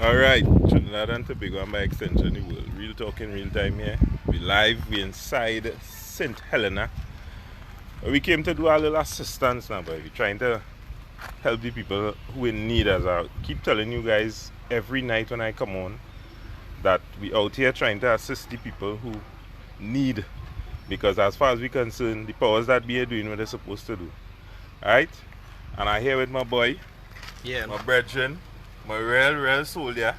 Alright, Trinidad and Tobago and by extension the world. Real talk in real time here. We live, we inside St. Helena. We came to do a little assistance now, but we're trying to help the people who in need as I keep telling you guys every night when I come on that we out here trying to assist the people who need, because as far as we're concerned, the powers that be are doing what they're supposed to do. Alright? And I'm here with my boy, my brethren, my real soldier,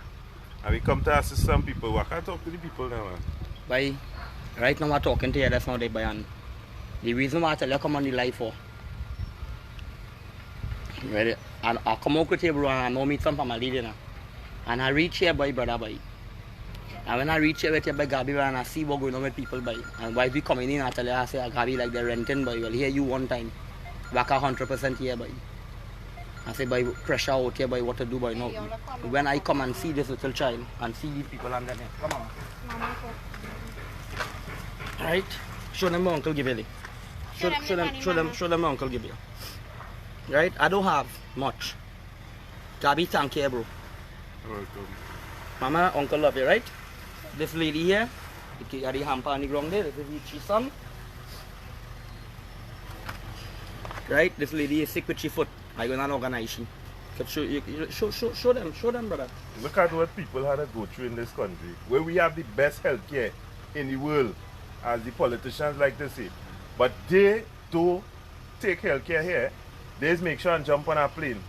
and we come to assist some people. I can't talk to the people now, man. By right now, we're talking to you. That's not the bayan. The reason why I tell you come on the live for. Ready? And I come out with you, bro, and I know meet some family dinner. And I reach here, boy, brother, boy. And when I reach here with you, by Gabi, and I see what going on with people, boy. And while we coming in, I tell you, I say, Gabi, like they're renting, boy. Well, hear you one time. Back 100% here, boy. I say, boy, pressure out here, boy, what to do, boy. No. When I come and see this little child and see these people under there, come on. Right? Show them my Uncle Gibeli. Show them my Uncle Gibeli. Right? I don't have much. Gabi, thank you, bro. Welcome. Mama, Uncle love you, right? This lady here, the hamper on the ground there, this is her son. Right? This lady is sick with her foot. I'm going to organize she. Show them, brother. Look at what people had to go through in this country, where we have the best healthcare in the world, as the politicians like to say. But they do take healthcare here. They just make sure and jump on a plane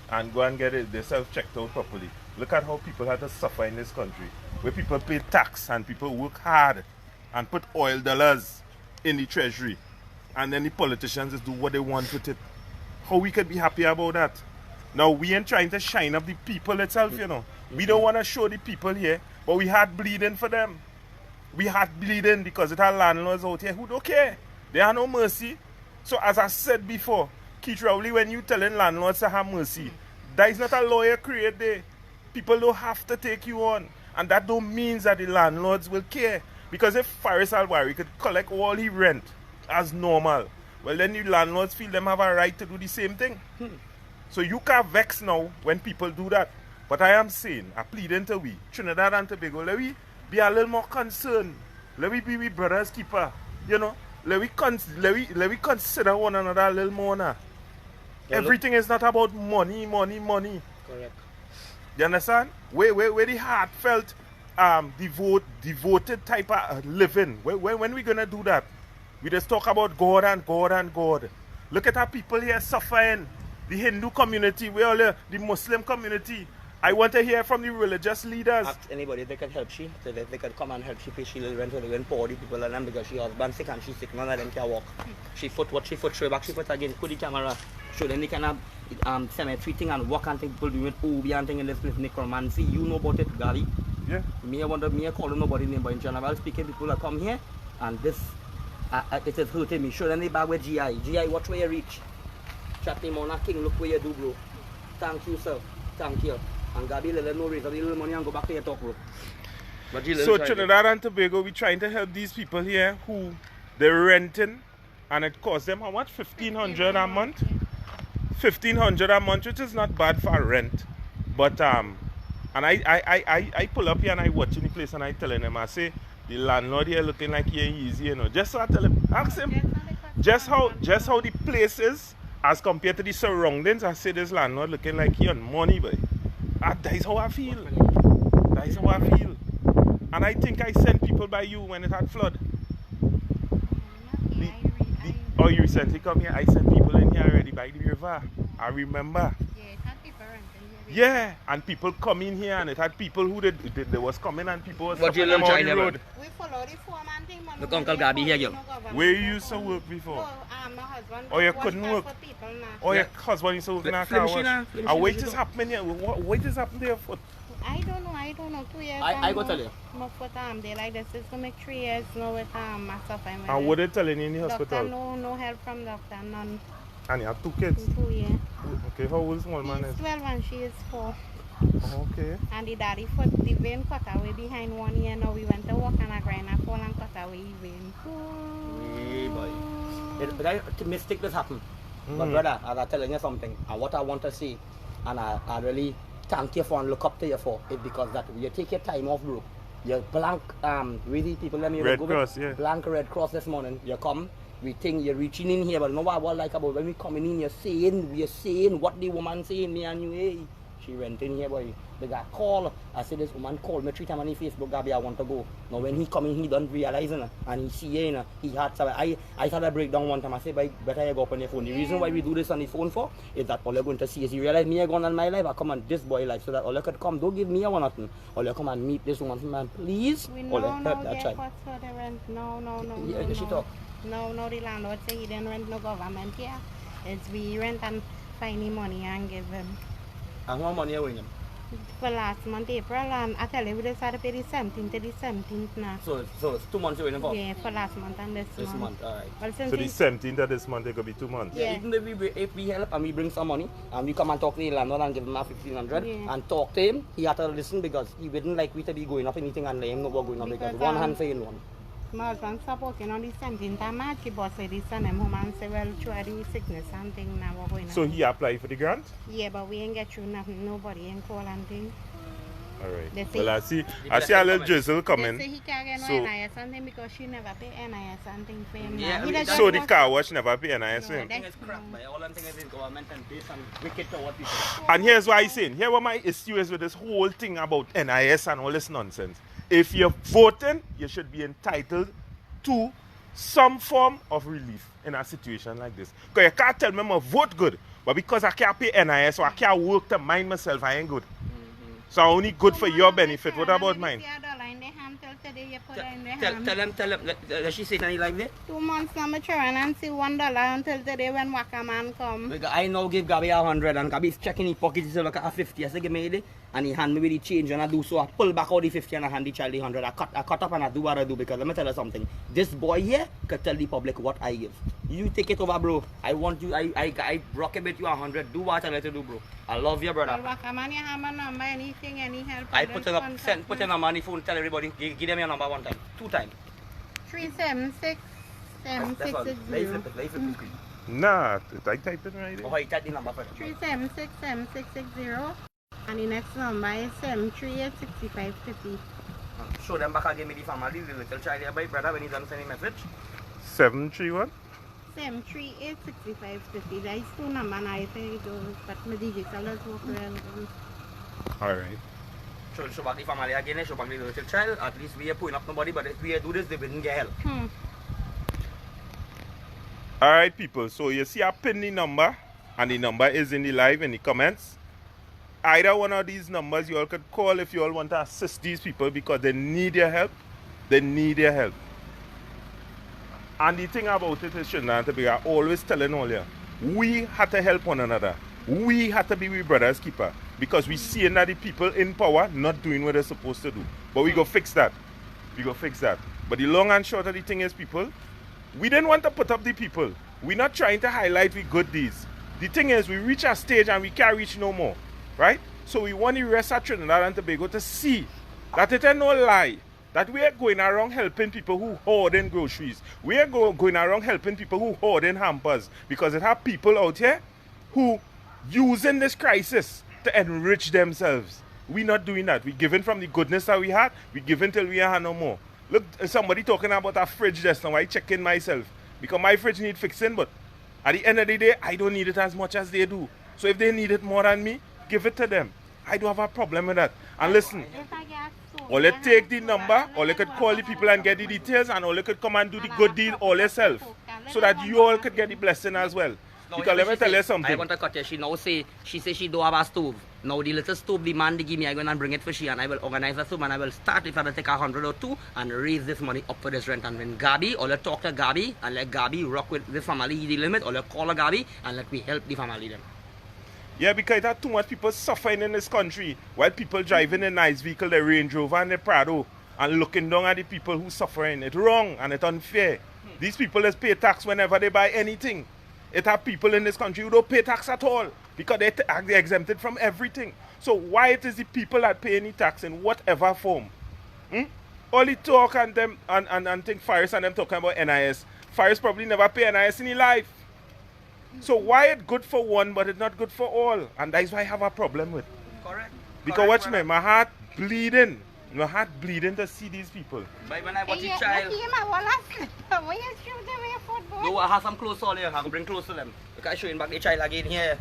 and go and get it themselves checked out properly. Look at how people had to suffer in this country, where people pay tax and people work hard and put oil dollars in the treasury, and then the politicians just do what they want with it. How we could be happy about that? Now we ain't trying to shine up the people itself, you know. We don't want to show the people here, but we had bleeding for them. We had bleeding because it had landlords out here who don't care. They have no mercy. So as I said before, Keith Rowley, when you telling landlords to have mercy, that is not a lawyer create there. People don't have to take you on. And that don't mean that the landlords will care. Because if Faris Alwari could collect all his rent as normal, well then the landlords feel them have a right to do the same thing. So you can't vex now when people do that. But I am saying, I plead into we, Trinidad and Tobago, let we be a little more concerned. Let we be with brothers keeper. You know, let we consider one another a little more now. Everything is not about money. Correct. You understand? Where the heartfelt, devoted type of living. When we gonna do that? We just talk about God and God and God. Look at how people here suffering. The Hindu community, the Muslim community. I want to hear from the religious leaders. Ask anybody if they can help she, so that they can come and help she pay she little rent when poor the people and them because she husband sick and she sick, none of them can walk. She foot show back, she foot again, put the camera, show them the kind of cemetery thing and walk and thing people doing with Obi and thing in this place, necromancy, you know about it, Gabi. Yeah. Me I calling nobody name, but in general speaking, people that come here and this it is hurting me. Show them the bag with GI. GI, watch where you reach. Chat him on a king, look where you do, bro. Thank you, sir. Thank you. And Gabi, let no raise a little money and go back to your talk, bro. So Trinidad and Tobago, we're trying to help these people here who they're renting, and it costs them how much? $1,500 a month. $1,500 a month, which is not bad for rent. But and I pull up here and I watching the place and I telling them, I say the landlord here looking like he ain't easy, you know. Just so I tell him, ask him just how the place is as compared to the surroundings. I say this landlord looking like he on money, boy. That is how I feel. That is how I feel. And I think I sent people by you when it had flood. Oh, you recently come here? I sent people in here already by the river. I remember. Yeah, it had people renting here. Yeah, and people come in here and it had people who they was coming and people was What you coming learn on the road. We follow the foreman thing. Look, Uncle Gabi here, girl. Where you used to work before? My husband. Oh, you couldn't work? Oh, your husband used to work in a car wash. And what is happening here? What is happening to your foot? I don't know. 2 years. I go tell you. My foot they like this. It's to make 3 years now with myself. And what they telling you in the Doctor, hospital? no help from doctor, none. And you have 2 kids? 2 years. Okay, how old is small man? He's 12 and she is 4. Oh, okay. And the daddy foot, the vein cut away behind 1 year. Now we went to walk and a grind and fall and cut away his vein. Hey, boy. The mistake this happen. But brother, as I'm telling you something, and what I want to see, and I really thank you for and look up to you for is because that you take your time off, bro. You blank really people let me Red go Cross, with yeah. blank Red Cross this morning. You come, we think you're reaching in here, but know what like about when we coming in, you're saying what the woman saying, me and you, hey. She went in here, boy. They got call. I said this woman called me 3 times on the Facebook, Gabby, I want to go. Now when he come in, he don't realize it, and he see it, he had some. I had a breakdown one time. I said, boy, better you go up on your phone. The reason why we do this on the phone for is that all you're going to see is you realize me going on my life, I come on this boy life, so that all you could come, don't give me a one nothing. All you come and meet this woman, man, please. We All you no, help no, that get child. what's for the rent. No, Yeah, no. she talk. No, the landlord say he didn't rent no government here. It's we rent and find him money and give him. And how money you win him? For last month, April, and I tell you, we decided to pay the 17th to the 17th now. So it's 2 months you win him for? Yeah, for last month and this month. Alright. Well, since So the he- 17th of this month, it could be 2 months. Yeah. Even if we help and we bring some money and we come and talk to the landlord and give him a 1,500 Yeah. and talk to him, he had to listen because he wouldn't like we to be going up anything and let him know what going on because Because, one hand saying one. my husband stopped working on the 17th of March. He boss said he send him home and say, well, try the sickness and thing now we're going on. So he applied for the grant? Yeah, but we ain't get through nothing. Nobody ain't call and thing. All right. They say- Well, I see a little drizzle They coming. say he can't get no So- NIS and thing because she never pay NIS and thing for him. Yeah, now. I He mean, just that- So the work- car wash never pay NIS No, for him. that- It's crap, but all I'm thinking is government and this and wicked toward people. And here's why I'm saying, here what my issue is with this whole thing about NIS and all this nonsense. If you're voting, you should be entitled to some form of relief in a situation like this. Because you can't tell me I'm vote good, but because I can't pay NIS or I can't work to mind myself, I ain't good. So I'm only good for your benefit. What about mine? Tell him, does she say anything like that? 2 months now, I'm trying and see $1 until today when Waka man come. Because I now give Gabby 100 and Gabby's checking his pocket, he said, look at a 50. I said, give me it. And he hand me with the change and I do so. I pull back all the 50 and I hand the child the 100. I cut up and I do what I do because let me tell you something. This boy here could tell the public what I give. You take it over, bro. I want you, I rock it with you 100. Do what I let you do, bro. I love you, brother. Well, Waka man, you have my number, anything, any help. I put it on my phone, tell everybody, give them your number 1 time, 2 times. 376 That's all. Let me flip 7660. it, let me flip the screen. Nah, I typed it right Oh, there. he type the number first. 376 7660. And the next number is 738 6550. Show them back and give me the family, the little child here, boy, brother, when he's done sending message. 731? 738 6550. That is 2 number now, I think it goes, but my digital does work well. All right. Show back the family again, show back the little child. At least we are pulling up nobody, but if we do this, they wouldn't get help. All right, people. So you see I pin the number, and the number is in the live in the comments. Either one of these numbers you all could call if you all want to assist these people because they need your help. They need your help. And the thing about it is, Shinda, I always telling all you, we have to help one another. We have to be with brothers keeper because we see that the people in power not doing what they're supposed to do. But we go fix that. We go fix that. But the long and short of the thing is, people, we didn't want to put up the people. We're not trying to highlight we good deeds. The thing is, we reach a stage and we can't reach no more. Right? So we want the rest of Trinidad and Tobago to see that it ain't no lie. That we are going around helping people who hoarding groceries. We are going around helping people who hoarding hampers. Because it have people out here who using this crisis to enrich themselves. We're not doing that. We're giving from the goodness that we had. We're giving till we have no more. Look, somebody talking about a fridge just now. I checking myself. Because my fridge need fixing, but at the end of the day, I don't need it as much as they do. So if they need it more than me, give it to them. I don't have a problem with that. And listen, or let's take the number, or you could call the people and get the details, and or you could come and do the good deed all yourself. So that you all could get the blessing as well. No, Because let me tell you I something. want to cut her. She now say she don't have a stove. Now the little stove the man they give me, I go and bring it for she and I will organize a stove and I will start if I take 100 or 2 and raise this money up for this rent. And when Gabi, or let talk to Gabi and let Gabi rock with the family he dealing with, or let call a Gabi and let me help the family them. Yeah, because there are too much people suffering in this country while people driving a nice vehicle, the Range Rover and the Prado, and looking down at the people who suffering. It's wrong and it's unfair. These people just pay tax whenever they buy anything. It have people in this country who don't pay tax at all because they're exempted from everything. So why it is the people that pay any tax in whatever form? All the talk and them and think Faris and them talking about NIS. Faris probably never pay NIS in his life. So why it good for one but it's not good for all? And that's why I have a problem with. Correct. Because watch me, my heart bleeding. My heart bleeding to see these people. But when I watch Hey, a child, when you shoot them with football. no, I have some clothes all here. I can bring clothes to them. Look, I showing back the child again here.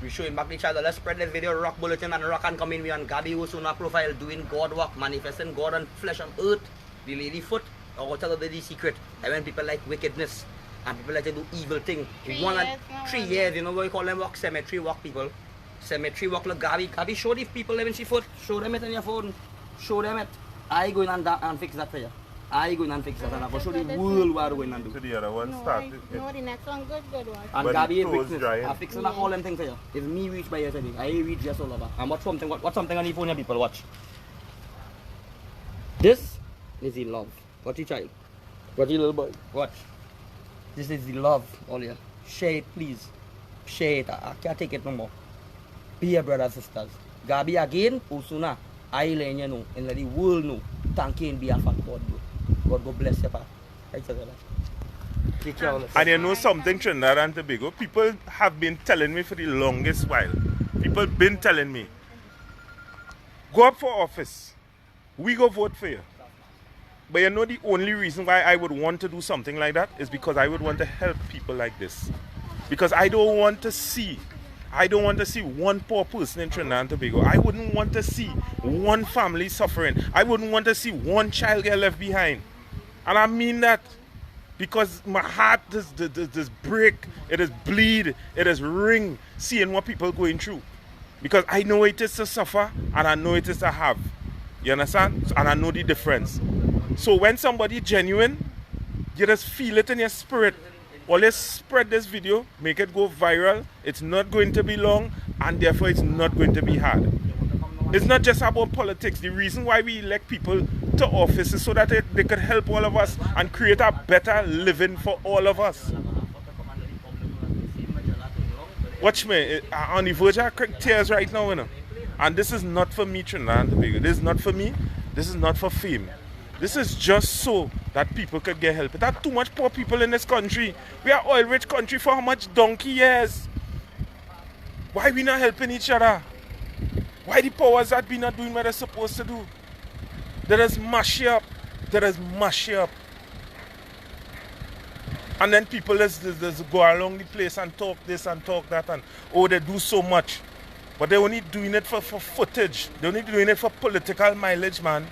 We showing back the child. Let's spread this video. Rock Bulletin and Rock and come in. We on Gabby Osuna profile doing God work, manifesting God on flesh on earth. The lady foot. I will tell her the secret. And when people like wickedness and people like to do evil things, 3 years, you know what you call them? Walk cemetery walk people. Cemetery walk like Gabby. Gabby, show these people living she foot. Show them it on your phone. Show them it. I go in and fix that for you. I go in and fix that and I will show the world what I go in and do. So the other one No, started. no, the next one good one. And But Gabby the is clothes witness. drying. I'm fixing up all them things for you. If me reach by yesterday, I reach just all over. And watch something on the phone here, people. Watch. This is the love. Watch the child. Watch the little boy. Watch. This is the love, all here. Share it, please. Share it. I can't take it no more. Be your brothers and sisters. Gabby again, Osuna. I let you know and let the world know. Thank you and be a fat God, bro. God go bless you, pa. Right, sir. Take care of And you know something, Trinidad and Tobago, people have been telling me for the longest while. People been telling me, go up for office. We go vote for you. But you know the only reason why I would want to do something like that is because I would want to help people like this. Because I don't want to see one poor person in Trinidad and Tobago. I wouldn't want to see one family suffering. I wouldn't want to see one child get left behind. And I mean that because my heart does break, it does bleed, it does ring seeing what people going through. Because I know it is to suffer and I know it is to have. You understand? And I know the difference. So when somebody genuine, you just feel it in your spirit. Always spread this video, make it go viral. It's not going to be long and therefore it's not going to be hard. It's not just about politics. The reason why we elect people to office is so that they could help all of us and create a better living for all of us. Watch me, on the verge of tears right now, you know. And this is not for me, Trinidad and Tobago. This is not for me. This is not for fame. This is just so that people could get help. There are too much poor people in this country. We are oil-rich country for how much donkey years? Why we not helping each other? Why the powers that be not doing what they're supposed to do? They just mash you up. They just mash you up. And then people just go along the place and talk this and talk that and oh, they do so much. But they're only doing it for footage. They're only doing it for political mileage, man.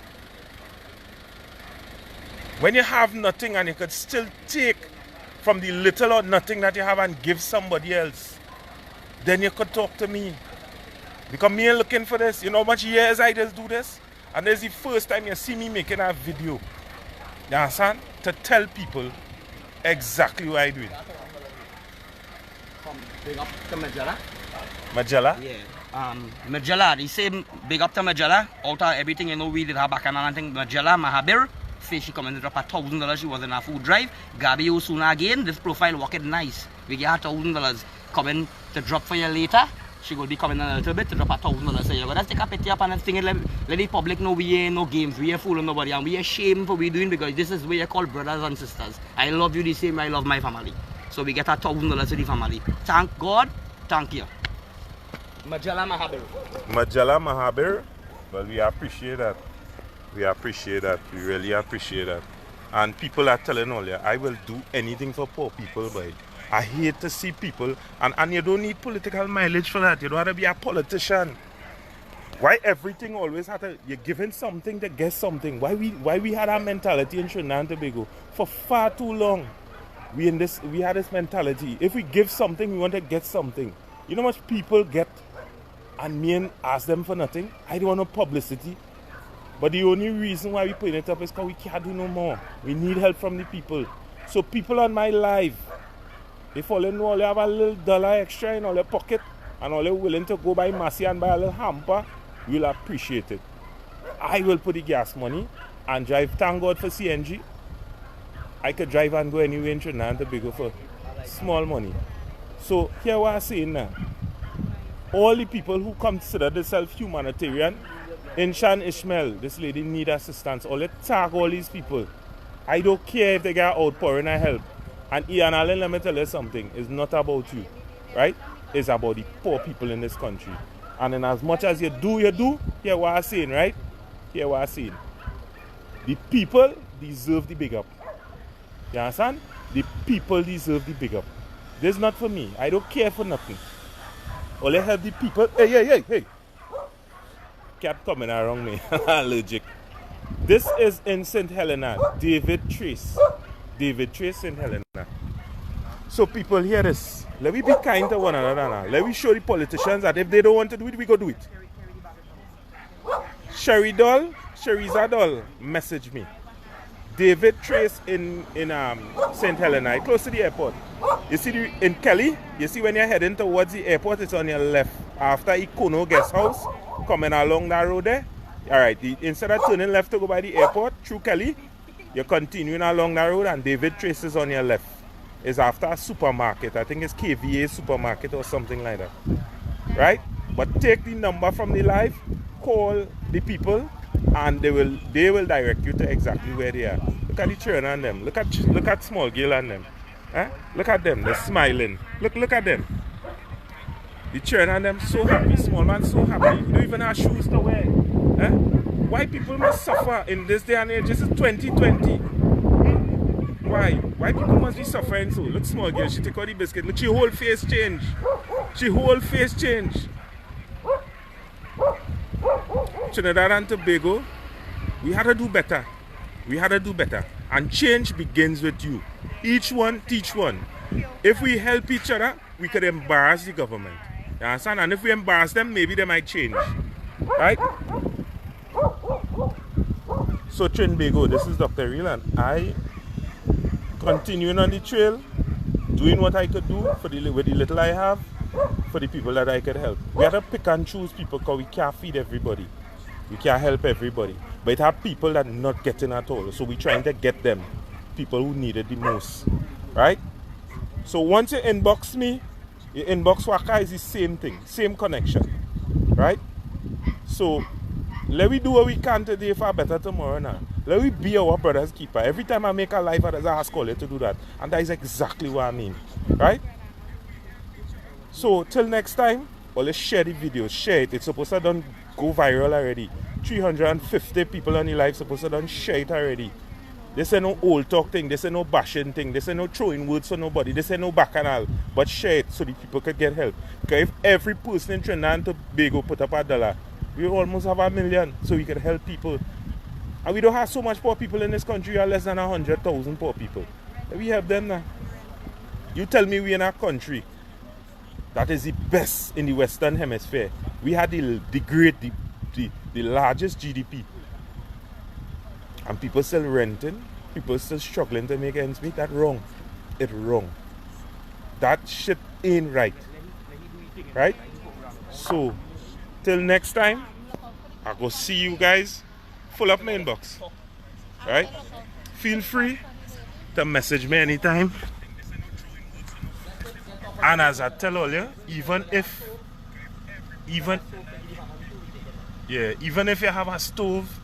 When you have nothing and you could still take from the little or nothing that you have and give somebody else, then you could talk to me. Because me ain't looking for this. You know how much years I just do this? And this is the first time you see me making a video. You understand? To tell people exactly what I'm doing. Big up to Majella. Majella? Yeah. Majella, the same big up to Majella. Out of everything, you know, we did her back and I think Majella Mahabir. Say she come and drop $1,000. She was in a food drive. Gabby Osuna again. This profile working nice. We get $1,000 coming to drop for you later. She will be coming a little bit to drop $1,000. So you gotta take a picture up and thing. Let the public know we ain't no games. We ain't fooling nobody and we ain't ashamed for what we doing because this is where you call brothers and sisters. I love you the same. I love my family. So we get $1,000 to the family. Thank God. Thank you. Majella Mahabir. Majella Mahabir. Well, we appreciate that. We appreciate that. We really appreciate that. And people are telling all you, I will do anything for poor people, boy. I hate to see people, and you don't need political mileage for that. You don't have to be a politician. Why everything always had to, you're giving something to get something? Why we had that mentality in Trinidad and Tobago for far too long? We had this mentality. If we give something, we want to get something. You know how much people get, and me and ask them for nothing? I don't want no publicity. But the only reason why we put it up is because we can't do no more. We need help from the people. So people on my live, if all you know, all you have a little dollar extra in all your pocket and all you're willing to go buy Massey and buy a little hamper, you'll appreciate it. I will put the gas money and drive, thank God for CNG. I could drive and go anywhere in Trinidad and Tobago for small money. So here what I'm saying now. All the people who consider themselves humanitarian, Inshan Ishmael, this lady need assistance. Or let's tag all these people. I don't care if they get outpouring of help. And Ian Allen, let me tell you something. It's not about you, right? It's about the poor people in this country. And in as much as you do, hear what I'm saying, right? Hear what I'm saying. The people deserve the big up. You understand? The people deserve the big up. This is not for me. I don't care for nothing. Only help the people. Hey. Kept coming around me. Allergic. This is in St. Helena. David Trace, St. Helena. So people hear this. Let me be kind to one another now. Let me show the politicians that if they don't want to do it, we go do it. Sheriza Doll, message me. David Trace in St. Helena, close to the airport. You see in Kelly, you see when you're heading towards the airport, it's on your left. After Ikono Guest House, coming along that road there. Alright, instead of turning left to go by the airport through Kelly, you're continuing along that road and David Trace is on your left. It's after a supermarket. I think it's KVA supermarket or something like that. Right? But take the number from the live, call the people, and they will direct you to exactly where they are. Look at the children and them. Look at small girl and them. Eh? Look at them. They're smiling. Look at them. The children and them so happy. Small man so happy. You don't even have shoes to wear. Eh? Why people must suffer in this day and age? This is 2020. Why people must be suffering so? Look, small girl, she take out the biscuit. Look, she whole face change. Trinidad and Tobago, we had to do better. And change begins with you. Each one teach one. If we help each other, we could embarrass the government. You understand? And if we embarrass them, maybe they might change. Right? So Trinbago, this is Dr. Real, and I continuing on the trail, doing what I could do with the little I have, for the people that I could help. We have to pick and choose people because we can't feed everybody. We can't help everybody. But it have people that are not getting at all. So we're trying to get them. People who need it the most. Right? So once you inbox me, you inbox Waka is the same thing. Same connection. Right? So let we do what we can today for a better tomorrow now. Let we be our brother's keeper. Every time I make a live, I ask all to do that. And that is exactly what I mean. Right? So till next time, let's share the video. Share it. It's supposed to done go viral already. 350 people on the live supposed to done share it already. This ain't no old talk thing. This ain't no bashing thing. This ain't no throwing words for nobody. This ain't no bacchanal. But share it so the people could get help. Because if every person in Trinidad and Tobago put up $1, we almost have 1 million. So we can help people. And we don't have so much poor people in this country. We are less than 100,000 poor people. We help them now. You tell me we in a country that is the best in the Western Hemisphere. We had the largest GDP. And people still renting. People still struggling to make ends meet. That's wrong. It's wrong. That shit ain't right. Right? So, till next time, I'll go see you guys. Full up my inbox. Right? Feel free to message me anytime. And as I tell all you, even if you have a stove,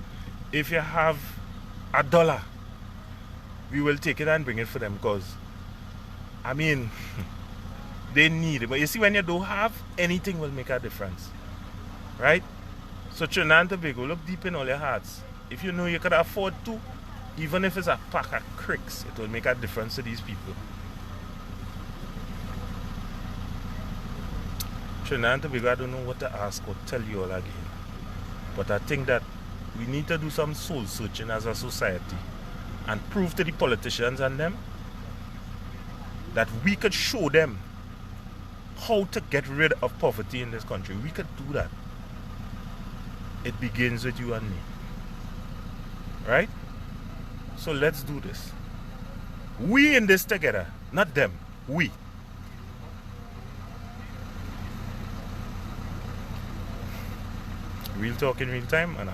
if you have $1, we will take it and bring it for them because, I mean, they need it. But you see, when you don't have, anything will make a difference. Right? So Trinidad and Tobago, look deep in all your hearts. If you know you could afford to, even if it's a pack of cricks, it will make a difference to these people. Trinidad and Tobago, I don't know what to ask or tell you all again. But I think that we need to do some soul searching as a society and prove to the politicians and them that we could show them how to get rid of poverty in this country. We could do that. It begins with you and me. Right? So let's do this. We in this together, not them. We. Real talk in real time, and